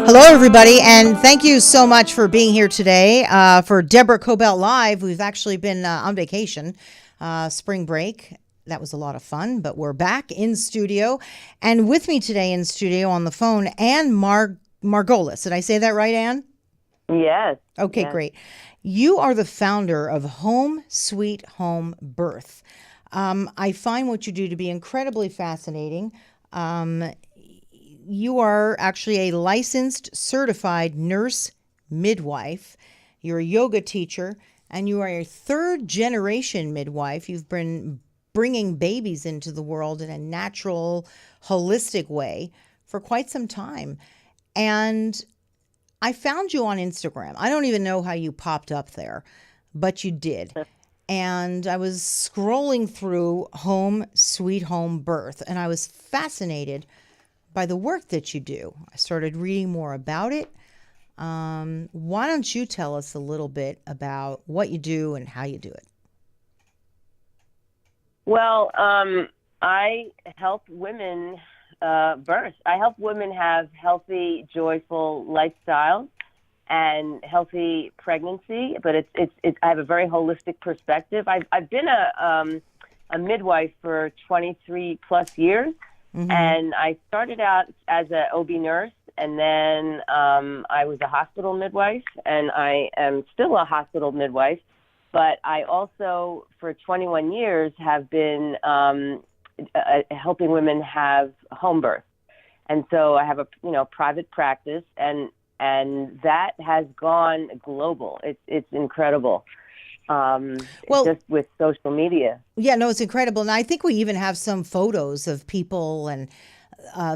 Hello, everybody, and thank you so much for being here today for Deborah Kobylt Live. We've actually been on vacation, spring break. That was a lot of fun, but we're back in studio. And with me today in studio on the phone, Anne Margolis. Did I say that right, Anne? Yes. Okay, Yes. great. You are the founder of Home Sweet Home Birth. I find what you do to be incredibly fascinating. You are actually a licensed, certified nurse midwife. You're a yoga teacher, and you are a third generation midwife. You've been bringing babies into the world in a natural, holistic way for quite some time. And I found you on Instagram. I don't even know how you popped up there, but you did. And I was scrolling through Home Sweet Home Birth, and I was fascinated by the work that you do. I started reading more about it. Why don't you tell us a little bit about what you do and how you do it? Well, I help women birth. I help women have healthy, joyful lifestyles and healthy pregnancy. But it's I have a very holistic perspective. I've been a midwife for 23 plus years. Mm-hmm. And I started out as an OB nurse, and then I was a hospital midwife, and I am still a hospital midwife. But I also, for 21 years, have been helping women have home birth. And so I have a private practice, and that has gone global. It's incredible. Just with social media. Yeah, no, it's incredible. And I think we even have some photos of people and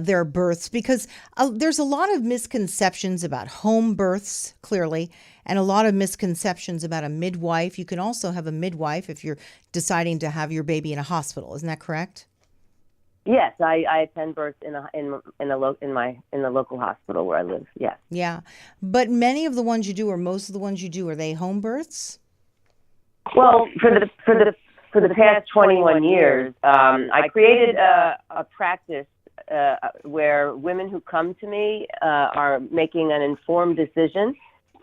their births, because there's a lot of misconceptions about home births, clearly, and a lot of misconceptions about a midwife. You can also have a midwife if you're deciding to have your baby in a hospital. Isn't that correct? Yes, I attend births in the local hospital where I live. Yes. Yeah, but many of the ones you do, or most of the ones you do, are they home births? Well, for the past 21 years, I created a practice where women who come to me are making an informed decision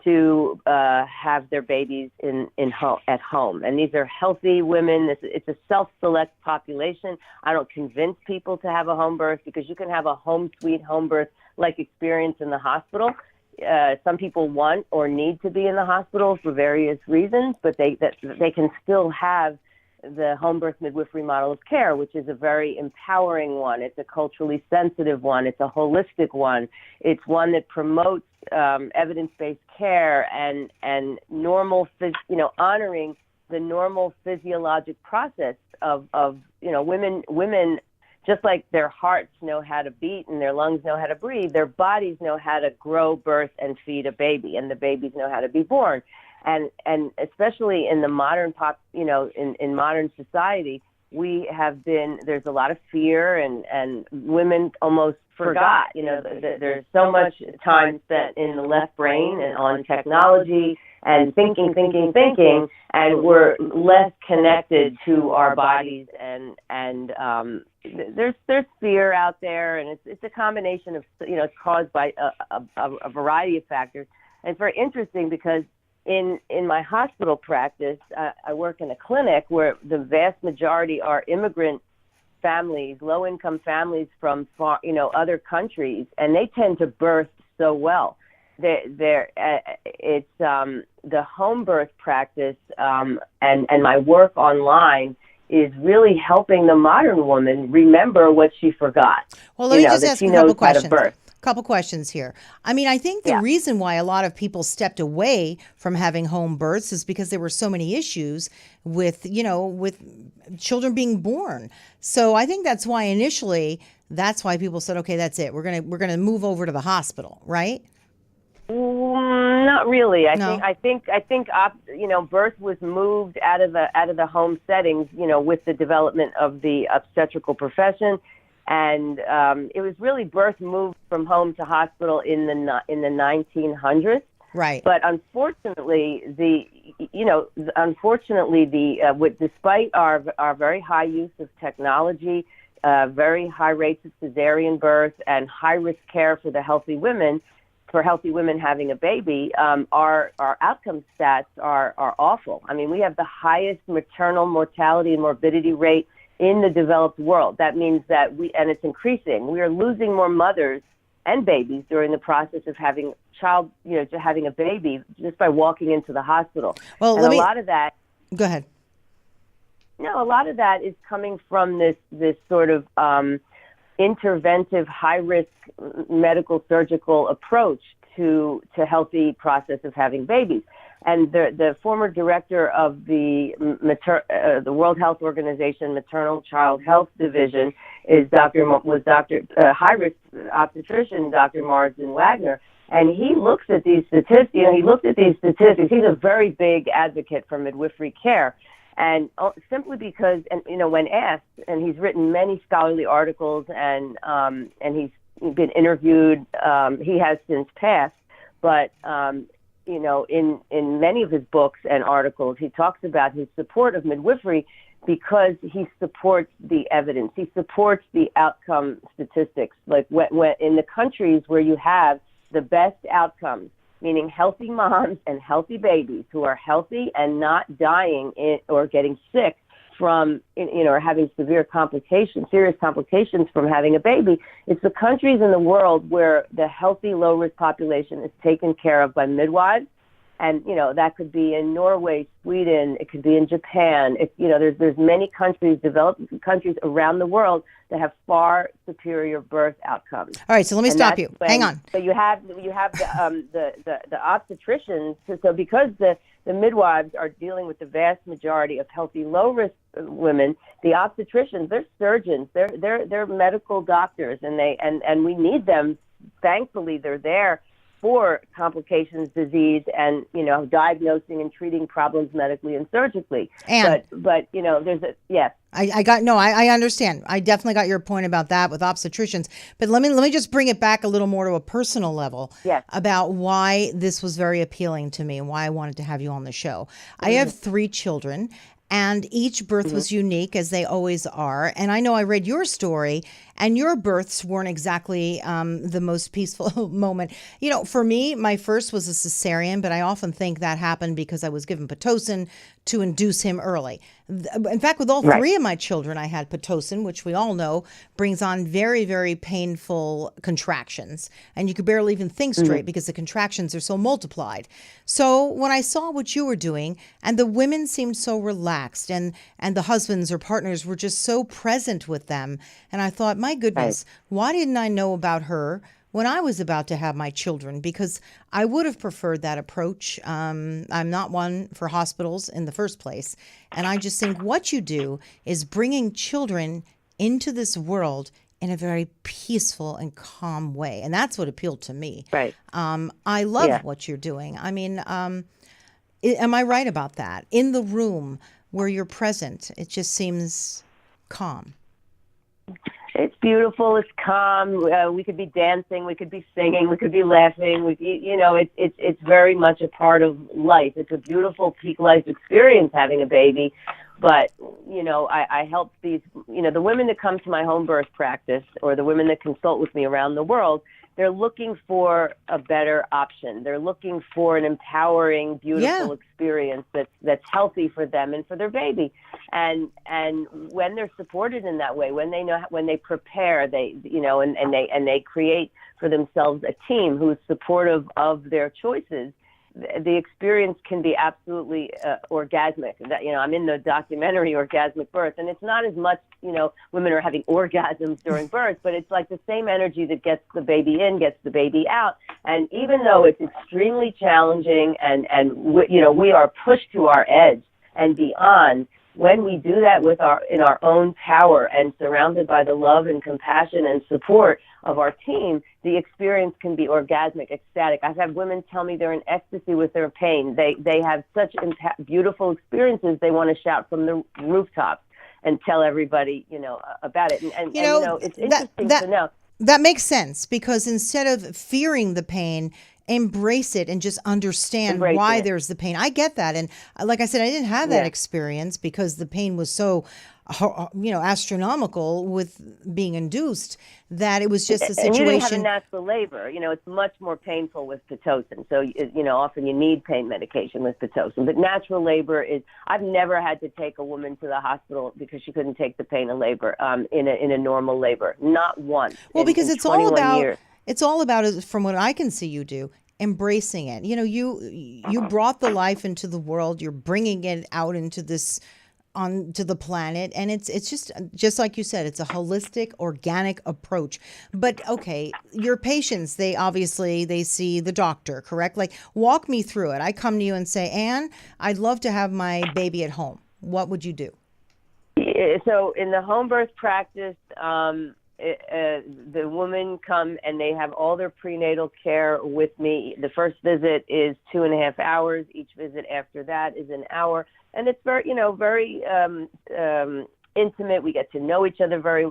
to have their babies at home. And these are healthy women. It's a self-select population. I don't convince people to have a home birth, because you can have a home sweet home birth like experience in the hospital. Some people want or need to be in the hospital for various reasons, but they can still have the home birth midwifery model of care, which is a very empowering one. It's a culturally sensitive one. It's a holistic one. It's one that promotes evidence-based care and normal, honoring the normal physiologic process of women. Just like their hearts know how to beat and their lungs know how to breathe, their bodies know how to grow, birth, and feed a baby, and the babies know how to be born. And especially in the modern in modern society, there's a lot of fear, and women almost forgot. There's so much time spent in the left brain and on technology and thinking, and we're less connected to our bodies, and there's fear out there, and it's a combination of it's caused by a variety of factors. And it's very interesting because in my hospital practice, I work in a clinic where the vast majority are immigrant families, low-income families from other countries, and they tend to birth so well. It's the home birth practice and my work online is really helping the modern woman remember what she forgot. Well, let me just ask a couple questions. Birth. Couple questions here. I mean, I think the reason why a lot of people stepped away from having home births is because there were so many issues with children being born. So I think that's why people said, okay, that's it. We're gonna move over to the hospital, right? Not really. No. I think birth was moved out of the home settings, with the development of the obstetrical profession. And it was really birth moved from home to hospital in the 1900s. Right. But unfortunately, despite our very high use of technology, very high rates of cesarean birth, and high risk care for the healthy women, for healthy women having a baby, our outcome stats are awful. I mean, we have the highest maternal mortality and morbidity rate in the developed world. That means that and it's increasing. We are losing more mothers and babies during the process of having having a baby just by walking into the hospital. Well, and a lot of that. Go ahead. No, a lot of that is coming from this sort of interventive, high-risk medical surgical approach to healthy process of having babies. And the former director of the World Health Organization Maternal Child Health Division was high-risk obstetrician Dr. Marsden Wagner. And he looks at these statistics. He looked at these statistics. He's a very big advocate for midwifery care. And simply because, when asked, and he's written many scholarly articles, and he's been interviewed. He has since passed, but in many of his books and articles, he talks about his support of midwifery because he supports the evidence. He supports the outcome statistics. Like when in the countries where you have the best outcomes, meaning healthy moms and healthy babies who are healthy and not dying or getting sick from, or having serious complications from having a baby. It's the countries in the world where the healthy, low-risk population is taken care of by midwives. And, that could be in Norway, Sweden, it could be in Japan. There's many countries, developed countries around the world that have far superior birth outcomes. All right, so let me stop you. Hang on. So you have the obstetricians. So because the midwives are dealing with the vast majority of healthy, low-risk women, the obstetricians, they're surgeons, they're medical doctors, and we need them. Thankfully, they're there for complications, disease, and diagnosing and treating problems medically and surgically. And but there's yes. I understand. I definitely got your point about that with obstetricians. But let me just bring it back a little more to a personal level. Yes. About why this was very appealing to me and why I wanted to have you on the show. Mm-hmm. I have 3 children. And each birth was unique, as they always are. And I know I read your story, and your births weren't exactly the most peaceful moment. For me, my first was a cesarean, but I often think that happened because I was given Pitocin to induce him early. In fact, with all 3 of my children, I had Pitocin, which we all know brings on very, very painful contractions. And you could barely even think straight because the contractions are so multiplied. So when I saw what you were doing, and the women seemed so relaxed, and the husbands or partners were just so present with them, and I thought, my goodness, why didn't I know about her when I was about to have my children? Because I would have preferred that approach. I'm not one for hospitals in the first place. And I just think what you do is bringing children into this world in a very peaceful and calm way. And that's what appealed to me. Right. I love what you're doing. I mean, am I right about that? In the room where you're present, it just seems calm. It's beautiful. It's calm. We could be dancing. We could be singing. We could be laughing. It's very much a part of life. It's a beautiful peak life experience having a baby. But, I help these, the women that come to my home birth practice, or the women that consult with me around the world, they're looking for a better option. They're looking for an empowering, beautiful experience that's healthy for them and for their baby. And when they're supported in that way, when they prepare, and they create for themselves a team who is supportive of their choices, the experience can be absolutely orgasmic. I'm in the documentary Orgasmic Birth, and it's not as much, women are having orgasms during birth, but it's like the same energy that gets the baby in, gets the baby out. And even though it's extremely challenging and we are pushed to our edge and beyond, when we do that in our own power and surrounded by the love and compassion and support of our team, the experience can be orgasmic, ecstatic. I've had women tell me they're in ecstasy with their pain. They have such beautiful experiences. They want to shout from the rooftops and tell everybody, about it. And it's interesting to know. That makes sense, because instead of fearing the pain, embrace it and just understand Embracing why it. there's the pain. I get that. And like I said, I didn't have that experience because the pain was so, astronomical with being induced that it was just a And you didn't have a situation. natural labor. It's much more painful with Pitocin. So, often you need pain medication with Pitocin. But natural labor I've never had to take a woman to the hospital because she couldn't take the pain of labor in a normal labor. Not once. Well, because in it's all 21 about, years. from what I can see you do, embracing it. You brought the life into the world. You're bringing it out into this, onto the planet, and it's just like you said, it's a holistic, organic approach. But okay, your patients, they see the doctor, correct? Like, walk me through it. I come to you and say, Anne, I'd love to have my baby at home. What would you do? So in the home birth practice, the women come and they have all their prenatal care with me. The first visit is 2.5 hours. Each visit after that is an hour. And it's very intimate. We get to know each other very,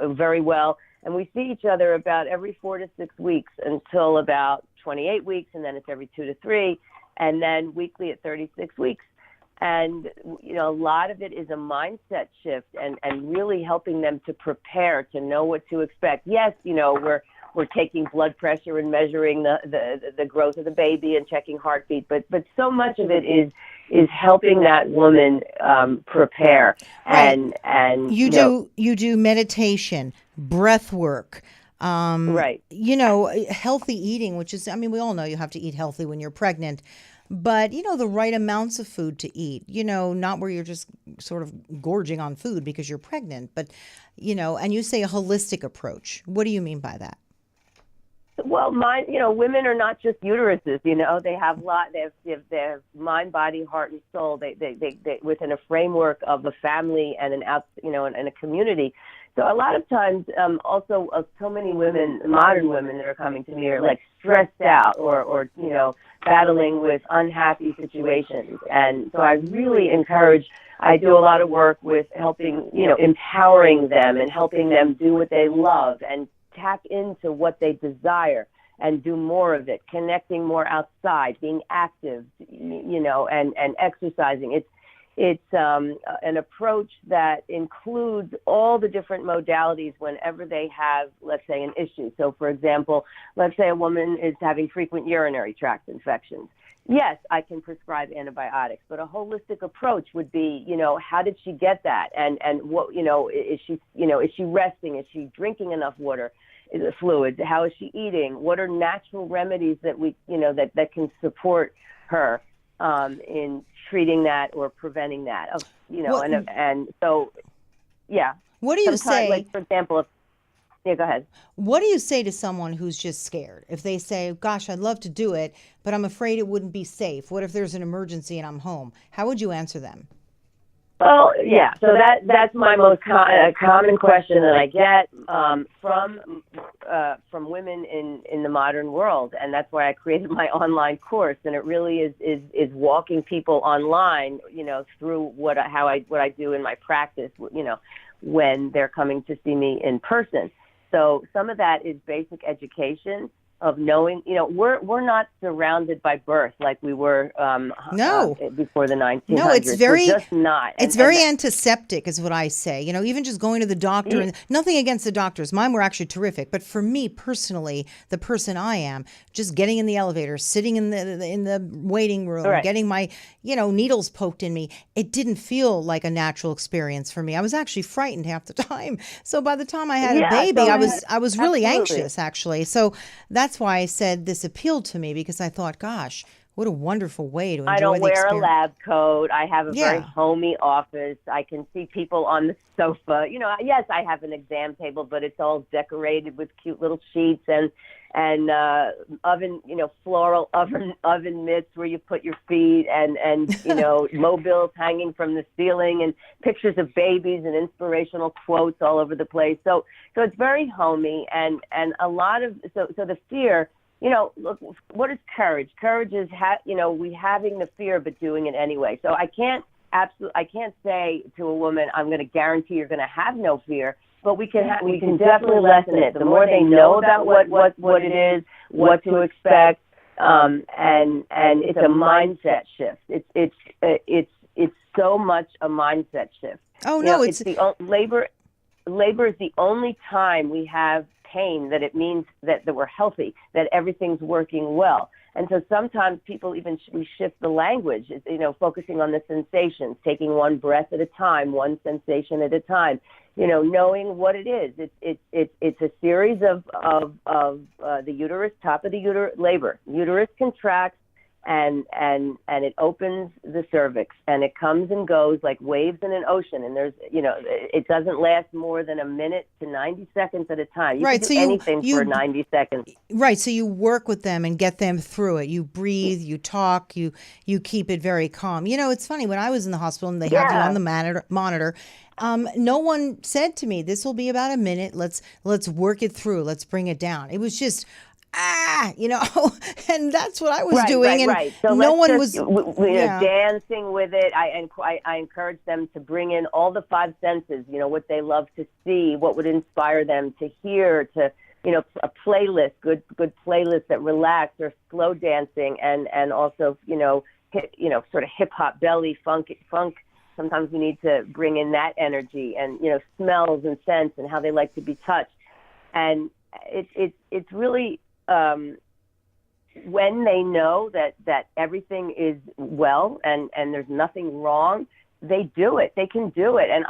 very well. And we see each other about every 4 to 6 weeks until about 28 weeks. And then it's every 2 to 3. And then weekly at 36 weeks. And, a lot of it is a mindset shift and really helping them to prepare, to know what to expect. Yes, we're taking blood pressure and measuring the growth of the baby and checking heartbeat, but so much of it is helping that woman prepare. Right. And you do meditation, breath work, right. healthy eating, which is, we all know you have to eat healthy when you're pregnant, but the right amounts of food to eat, not where you're just sort of gorging on food because you're pregnant, but and you say a holistic approach. What do you mean by that? Well, women are not just uteruses. They have they have mind, body, heart, and soul. They within a framework of a family and and a community. So a lot of times, so many women, modern women that are coming to me are like stressed out or battling with unhappy situations. And so I really encourage. I do a lot of work with helping, empowering them and helping them do what they love and tap into what they desire and do more of it, connecting more outside, being active, and exercising. It's an approach that includes all the different modalities whenever they have, let's say, an issue. So, for example, let's say a woman is having frequent urinary tract infections. Yes, I can prescribe antibiotics, but a holistic approach would be, how did she get that? And what, is she resting? Is she drinking enough water, fluids? How is she eating? What are natural remedies that we, that can support her in treating that or preventing that? And so, yeah. What do you say? Like, for example, yeah, go ahead. What do you say to someone who's just scared? If they say, gosh, I'd love to do it, but I'm afraid it wouldn't be safe. What if there's an emergency and I'm home? How would you answer them? Well, yeah, so that's my most common question that I get from women in the modern world, and that's why I created my online course. And it really is walking people online, through what I do in my practice, when they're coming to see me in person. So some of that is basic education of knowing, we're not surrounded by birth like we were before the 1900s. No, it's very, we're just not. It's very antiseptic is what I say. Even just going to the doctor, and nothing against the doctors. Mine were actually terrific. But for me personally, the person I am, just getting in the elevator, sitting in the waiting room, right. getting my, needles poked in me, it didn't feel like a natural experience for me. I was actually frightened half the time. So by the time I had a baby, I was really anxious, actually. So that's why I said this appealed to me, because I thought, gosh, what a wonderful way to enjoy the experience. I don't wear a lab coat. I have a very homey office. I can see people on the sofa. Yes, I have an exam table, but it's all decorated with cute little sheets and oven, floral oven mitts where you put your feet and mobiles hanging from the ceiling and pictures of babies and inspirational quotes all over the place. So it's very homey and a lot of, so the fear, look, what is courage? Courage is, we having the fear, but doing it anyway. So I can't say to a woman, I'm going to guarantee you're going to have no fear, but we can definitely lessen it. The more they know about what it is, what to expect, and it's a mindset shift. It's so much a mindset shift. Oh no, it's labor. Labor is the only time we have pain that it means that we're healthy, that everything's working well. And so sometimes people we shift the language, focusing on the sensations, taking one breath at a time, one sensation at a time, knowing what it is. It's a series of the uterus, top of the labor. Uterus contracts and it opens the cervix, and it comes and goes like waves in an ocean. And there's, it doesn't last more than a minute to 90 seconds at a time. You right. can do anything for 90 seconds. Right. So you work with them and get them through it. You breathe, you talk, you keep it very calm. It's funny, when I was in the hospital and they had you on the monitor, no one said to me, this will be about a minute. Let's work it through. Let's bring it down. It was just, and that's what I was doing. Right. So no one was dancing with it. I encourage them to bring in all the five senses, what they love to see, what would inspire them to hear, to, a playlist, good playlist that relax, or slow dancing, and also, sort of hip hop, belly, funk. Sometimes we need to bring in that energy, and, smells and scents and how they like to be touched. And it's really, when they know that everything is well and there's nothing wrong, they do it. They can do it. And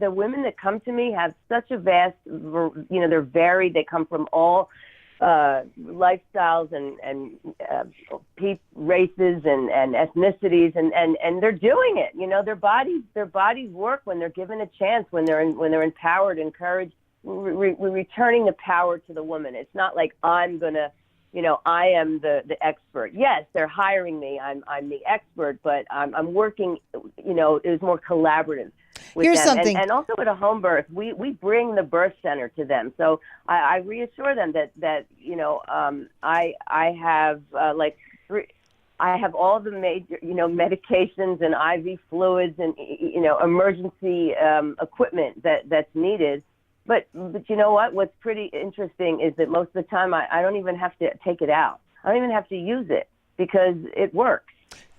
the women that come to me have such a vast, they're varied. They come from all lifestyles and races and ethnicities, and they're doing it. Their bodies work when they're given a chance, when they're empowered, encouraged. We're returning the power to the woman. It's not like I'm gonna, I am the expert. Yes, they're hiring me. I'm the expert, but I'm working. It was more collaborative with Here's them. something. And also at a home birth, we bring the birth center to them. So I reassure them that I have I have all the major, medications and IV fluids and, emergency equipment that's needed. But you know what? What's pretty interesting is that most of the time I don't even have to take it out. I don't even have to use it because it works.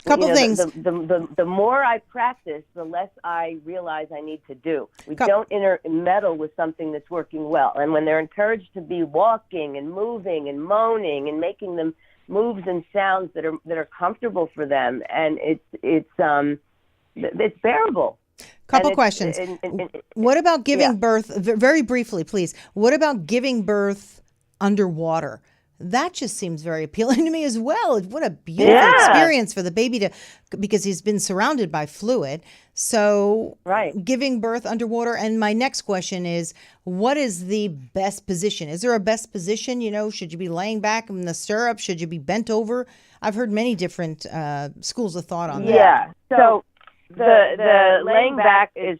Couple things. The more I practice, the less I realize I need to do. We don't intermeddle with something that's working well. And when they're encouraged to be walking and moving and moaning and making them moves and sounds that are comfortable for them, and it's bearable. Couple questions. What about giving birth, very briefly, please, what about giving birth underwater? That just seems very appealing to me as well. What a beautiful experience for the baby because he's been surrounded by fluid. So giving birth underwater. And my next question is, what is the best position? Is there a best position? Should you be laying back in the stirrups? Should you be bent over? I've heard many different schools of thought on that. Yeah. So the laying back is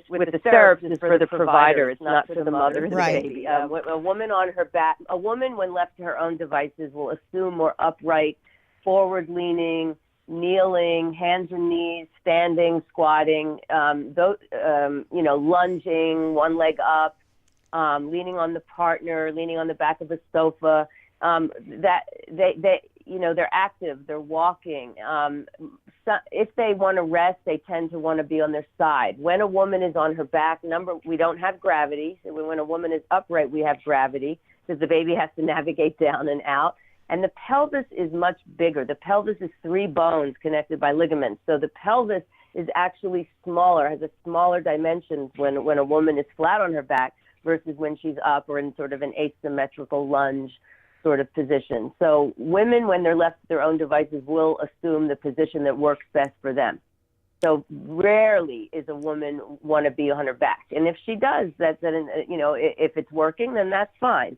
with the stirrups is for the provider. It's not for the mother and the baby. A woman on her back, when left to her own devices, will assume more upright, forward-leaning, kneeling, hands and knees, standing, squatting, lunging, one leg up, leaning on the partner, leaning on the back of a sofa. They're active, they're walking. If they want to rest, they tend to want to be on their side. When a woman is on her back, we don't have gravity. So when a woman is upright, we have gravity because the baby has to navigate down and out. And the pelvis is much bigger. The pelvis is 3 bones connected by ligaments. So the pelvis is actually smaller, has a smaller dimensions when a woman is flat on her back versus when she's up or in sort of an asymmetrical lunge sort of position. So women, when they're left to their own devices, will assume the position that works best for them. So rarely is a woman want to be on her back. And if she does, if it's working, then that's fine.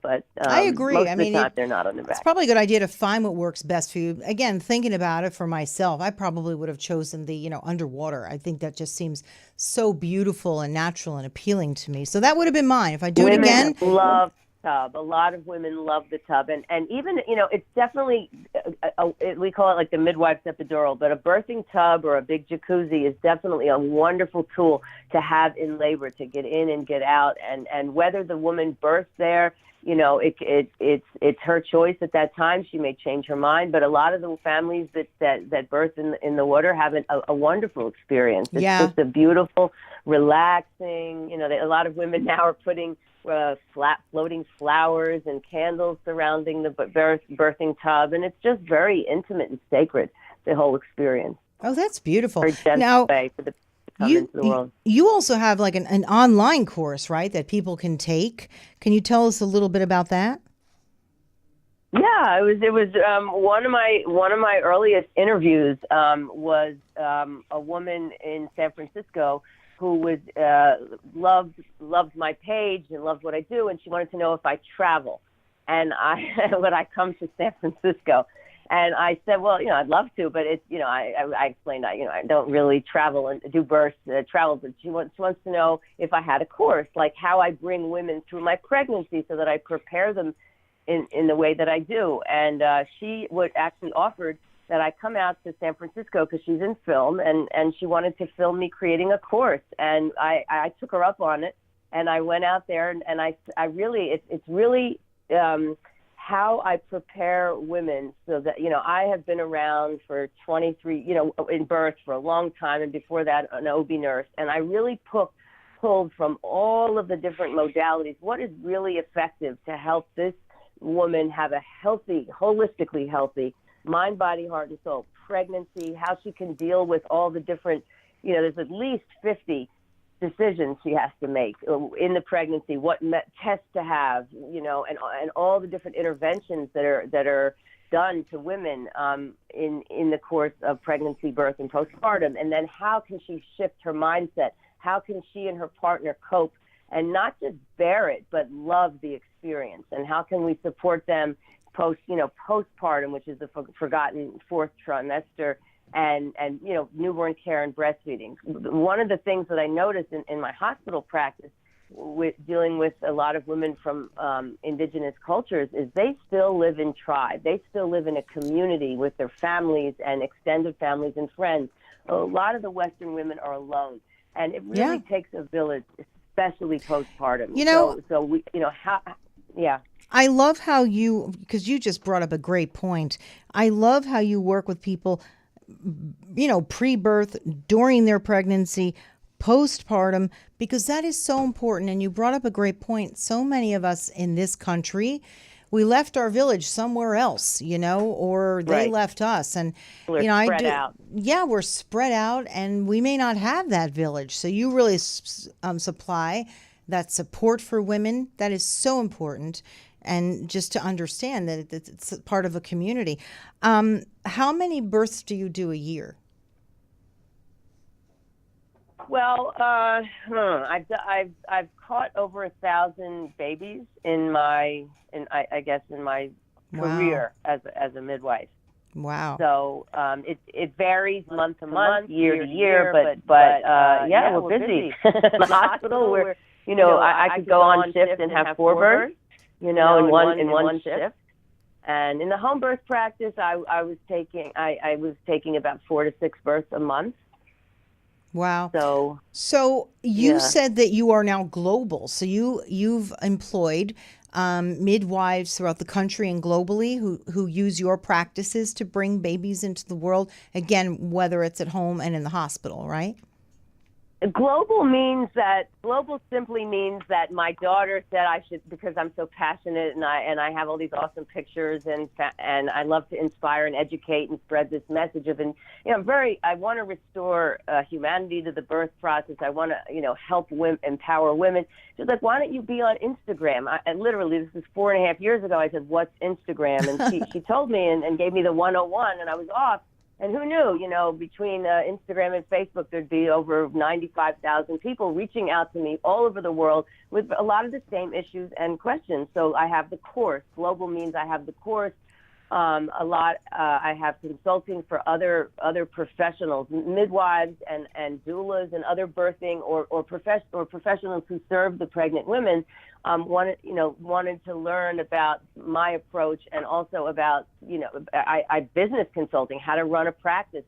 But I agree. Most of the time, they're not on the back. It's probably a good idea to find what works best for you. Again, thinking about it for myself, I probably would have chosen the, underwater. I think that just seems so beautiful and natural and appealing to me. So that would have been mine. If I do it again, love tub. A lot of women love the tub, and even it's definitely we call it like the midwife's epidural, but a birthing tub or a big jacuzzi is definitely a wonderful tool to have in labor to get in and get out, and whether the woman births there it's her choice at that time. She may change her mind, but a lot of the families that birth in the water have a wonderful experience. It's Yeah. just a beautiful, relaxing. A lot of women now are putting floating flowers and candles surrounding the birthing tub, and it's just very intimate and sacred, the whole experience. Oh, that's beautiful. Very gentle Now, way for the to come you into the world. you also have like an online course, right, that people can take. Can you tell us a little bit about that? Yeah, it was one of my earliest interviews was a woman in San Francisco who was loved my page and loved what I do, and she wanted to know if I travel, and would I come to San Francisco, and I said, well, I'd love to, but it's I explained I don't really travel and do births travel, but she wants to know if I had a course, like how I bring women through my pregnancy so that I prepare them in the way that I do. And she would actually offered that I come out to San Francisco because she's in film, and she wanted to film me creating a course. And I took her up on it, and I went out there, and I really, it's really how I prepare women so that, I have been around for 23, in birth for a long time, and before that, an OB nurse. And I really pulled from all of the different modalities what is really effective to help this woman have a healthy, holistically healthy mind, body, heart, and soul pregnancy, how she can deal with all the different, there's at least 50 decisions she has to make in the pregnancy, what tests to have, and all the different interventions that are done to women in the course of pregnancy, birth, and postpartum. And then how can she shift her mindset? How can she and her partner cope and not just bear it, but love the experience? And how can we support them postpartum, which is the forgotten fourth trimester, and newborn care and breastfeeding. One of the things that I noticed in my hospital practice with dealing with a lot of women from indigenous cultures is they still live in tribe. They still live in a community with their families and extended families and friends. A lot of the Western women are alone, and it really takes a village, especially postpartum. So we, yeah. I love how because you just brought up a great point. I love how you work with people, pre-birth, during their pregnancy, postpartum, because that is so important. And you brought up a great point. So many of us in this country, we left our village somewhere else, or they left us. And, we're spread out. Yeah, we're spread out, and we may not have that village. So you really supply that support for women. That is so important. And just to understand that it's part of a community. How many births do you do a year? Well, I've caught over 1,000 babies in my career as a midwife. Wow. So it varies month to month, year to year, but we're busy. In the hospital, I could go on shift and have 4 births. In one shift. And in the home birth practice, I was taking about 4 to 6 births a month. Wow. So you said that you are now global. So you've employed midwives throughout the country and globally who use your practices to bring babies into the world. Again, whether it's at home and in the hospital, right? Global simply means that my daughter said I should, because I'm so passionate and I have all these awesome pictures and I love to inspire and educate and spread this message of, I want to restore humanity to the birth process. I want to, help women, empower women. She's like, why don't you be on Instagram? And literally, this is 4.5 years ago. I said, what's Instagram? And she told me and gave me the 101, and I was off. And who knew, between Instagram and Facebook, there'd be over 95,000 people reaching out to me all over the world with a lot of the same issues and questions. So I have the course. Global means I have the course. I have consulting for other professionals, midwives and doulas and other birthing or professionals who serve the pregnant women. Wanted to learn about my approach and also about, I business consulting, how to run a practice,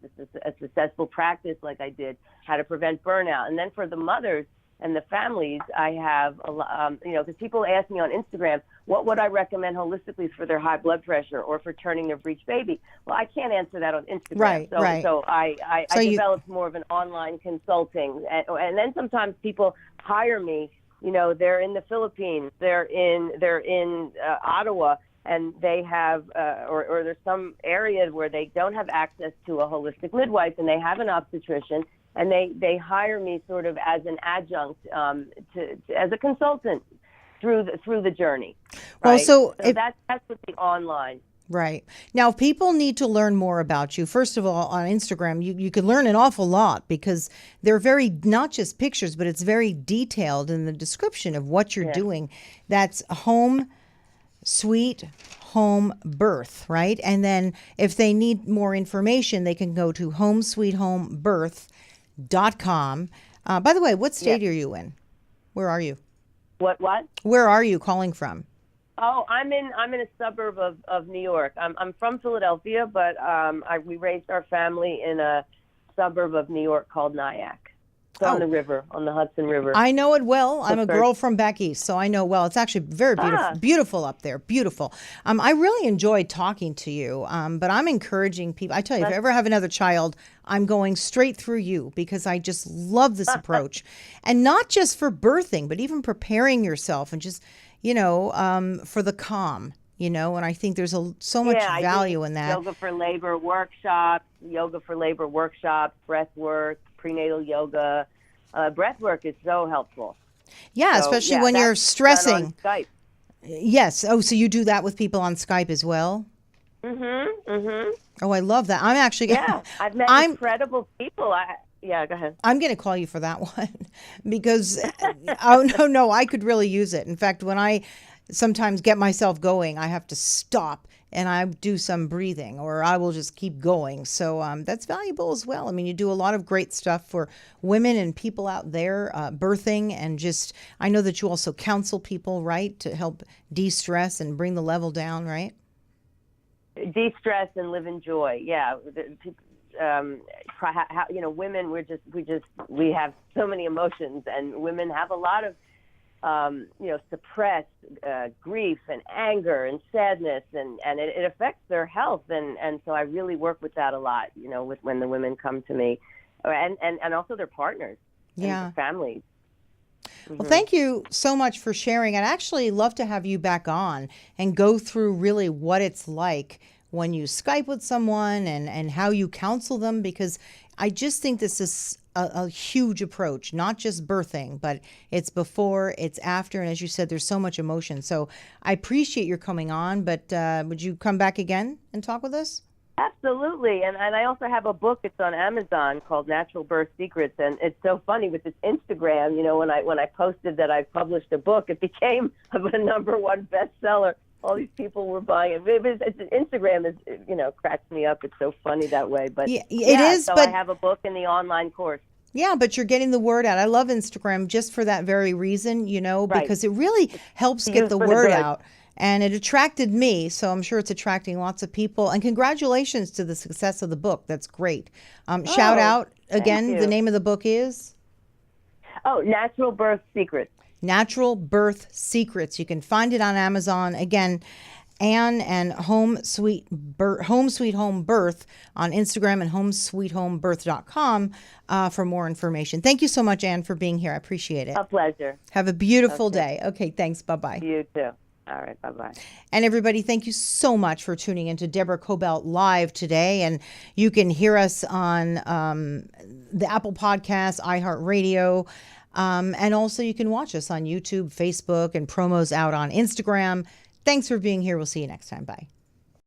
a successful practice like I did, how to prevent burnout. And then for the mothers and the families, I have, because people ask me on Instagram, what would I recommend holistically for their high blood pressure or for turning their breech baby? Well, I can't answer that on Instagram. Right, so, right. So I developed more of an online consulting. And then sometimes people hire me, they're in the Philippines, they're in Ottawa, and they have, or there's some area where they don't have access to a holistic midwife, and they have an obstetrician, and they hire me sort of as an adjunct, as a consultant through the journey. Right? Well, so that's with the online. Right. Now, if people need to learn more about you, first of all, on Instagram, you can learn an awful lot because they're very, not just pictures, but it's very detailed in the description of what you're doing. That's Home Sweet Home Birth, right? And then if they need more information, they can go to homesweethomebirth.com. By the way, what state are you in? Where are you? What? Where are you calling from? Oh, I'm in a suburb of New York. I'm from Philadelphia, but we raised our family in a suburb of New York called Nyack. It's on the river, on the Hudson River. I know it well. I'm a girl from back east, so I know well. It's actually very beautiful, beautiful up there. Beautiful. I really enjoyed talking to you, but I'm encouraging people. I tell you, if I ever have another child, I'm going straight through you because I just love this approach. And not just for birthing, but even preparing yourself and just, for the calm. And I think there's so much value in that. Yoga for labor workshops, breath work, prenatal yoga. Breath work is so helpful. Yeah, especially when you're stressing. On Skype. Yes. Oh, so you do that with people on Skype as well? Oh, I love that. I'm actually. Yeah, I've met incredible people. Go ahead. I'm going to call you for that one because, I could really use it. In fact, when I sometimes get myself going, I have to stop and I do some breathing or I will just keep going. So that's valuable as well. I mean, you do a lot of great stuff for women and people out there birthing, and just, I know that you also counsel people, right, to help de-stress and bring the level down, right? De-stress and live in joy. Yeah. Women, we have so many emotions, and women have a lot of suppressed grief and anger and sadness, and it affects their health, and so I really work with that a lot, with when the women come to me, and also their partners, and their families. Well, thank you so much for sharing. I'd actually love to have you back on and go through really what it's like when you Skype with someone and how you counsel them, because I just think this is a huge approach, not just birthing, but it's before, it's after. And as you said, there's so much emotion. So I appreciate your coming on, but would you come back again and talk with us? Absolutely. And I also have a book. It's on Amazon called Natural Birth Secrets. And it's so funny with this Instagram, when I posted that I published a book, it became a #1 bestseller. All these people were buying it. Instagram is, cracks me up. It's so funny that way. But it is. So I have a book in the online course. Yeah, but you're getting the word out. I love Instagram just for that very reason, because it really helps get the word out. And it attracted me, so I'm sure it's attracting lots of people. And congratulations to the success of the book. That's great. Shout out again. The name of the book is? Natural Birth Secrets. Natural Birth Secrets. You can find it on Amazon. Again, Anne and Home Sweet Home Birth on Instagram, and homesweethomebirth.com for more information. Thank you so much, Anne, for being here. I appreciate it. A pleasure. Have a beautiful day. Okay, thanks. Bye-bye. You too. All right, bye-bye. And everybody, thank you so much for tuning into Deborah Kobylt Live today. And you can hear us on the Apple Podcasts, iHeartRadio, and also you can watch us on YouTube, Facebook, and promos out on Instagram. Thanks for being here. We'll see you next time. Bye.